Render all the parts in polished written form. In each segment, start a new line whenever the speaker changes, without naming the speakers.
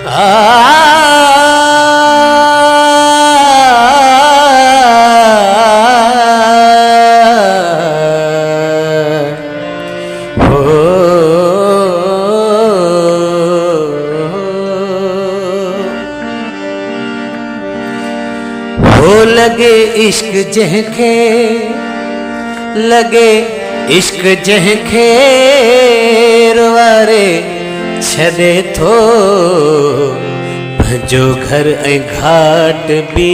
हो लगे इश्क जंहिंखे लगे इश्क जंहिंखे रुवारे छॾे थो पंहिंजो घर ऐं घाट बि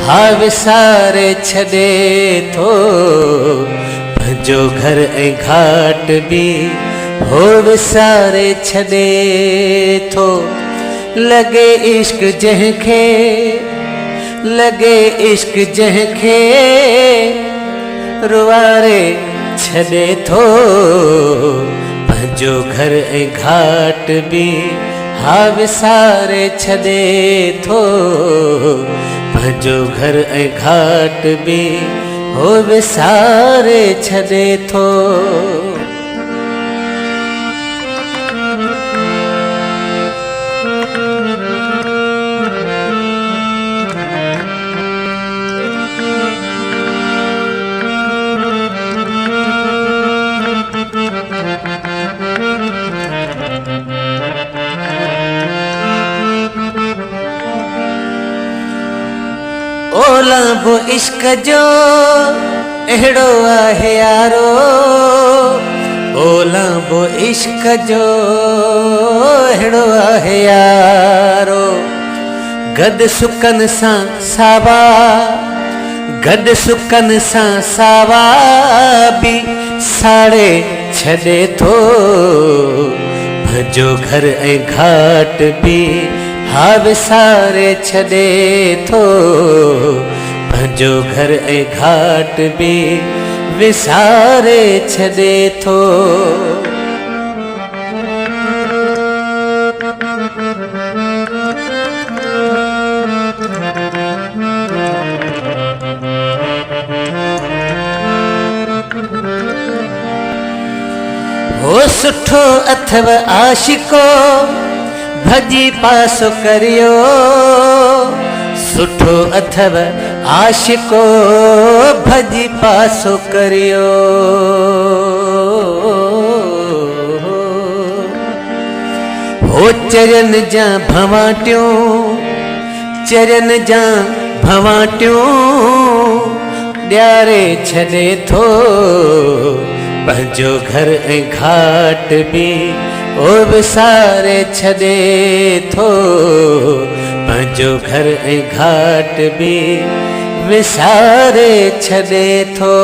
हा विसारे छॾे थो पंहिंजो घर ऐं घाट बि हो विसारे छॾे थो लगे इश्क जंहिंखे लगे इश्क जंहिंखे रुवारे छॾे थो पंहिंजो घर ऐं घाट बि हा विसारे छॾे थो पंहिंजो घर ऐं घाट बि हो विसारे छॾे थो। ओलांबो इश्क जो अहिड़ो आहे यारो ओलांबो इश्क जो अहिड़ो आहे यारो गद सुकन सां सावा गद सुकन सां सावा बि साड़े छॾे थो पंहिंजो घर ऐं घाट बि हा विसारे छॾे थो पंहिंजो घर ऐं घाट बि विसारे छॾे थो। हो सुठो अथव आशिको भजी पासो करियो सुठो अथव आशिको भजी पासो करियो हो चरन जा भवाटियूं चरन जा भवाटियूं ॾियारे छॾे थो पंहिंजो घर ऐं घाट बि ओ विसारे छॾे थो पंहिंजो घर ऐं घाट बि विसारे छॾे थो।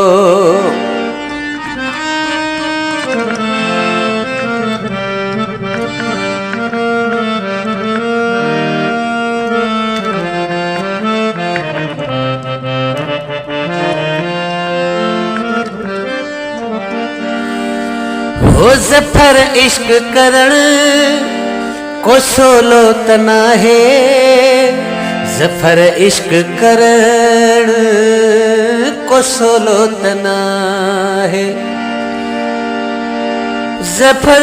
हो ज़फ़र इश्क करण को सोलो त नाहे ज़फ़र इश्क करण को सोलो त नाहे ज़फ़र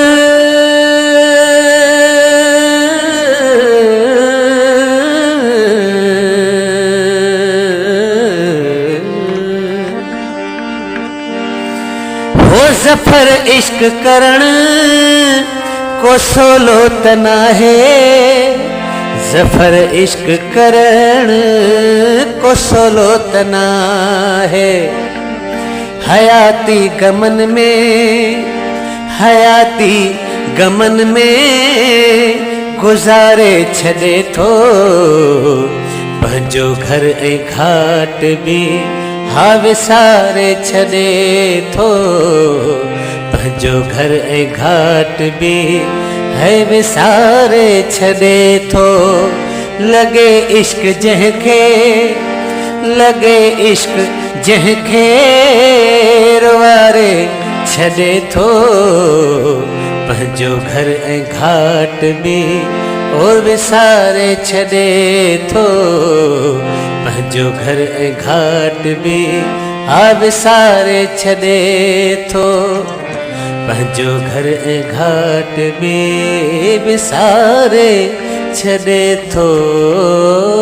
ज़फ़र इश्क करण को सोलो त नाहे ज़फ़र इश्क करण को सोलो त नाहे हयाती गमन में हयाती गमन में गुज़ारे छॾे थो पंहिंजो घर ऐं घाट बि हा विसारे छॾे थो पंहिंजो घर ऐं घाट बि है विसारे छॾे थो लगे इश्क जंहिंखे लगे इश्क जंहिंखे रुवारे छॾे थो पंहिंजो घर ऐं घाट बि ओ विसारे छॾे थो पंहिंजो घर ऐं घाट बि हा विसारे छॾे थो पंहिंजो घर ऐं घाट बि विसारे छॾे थो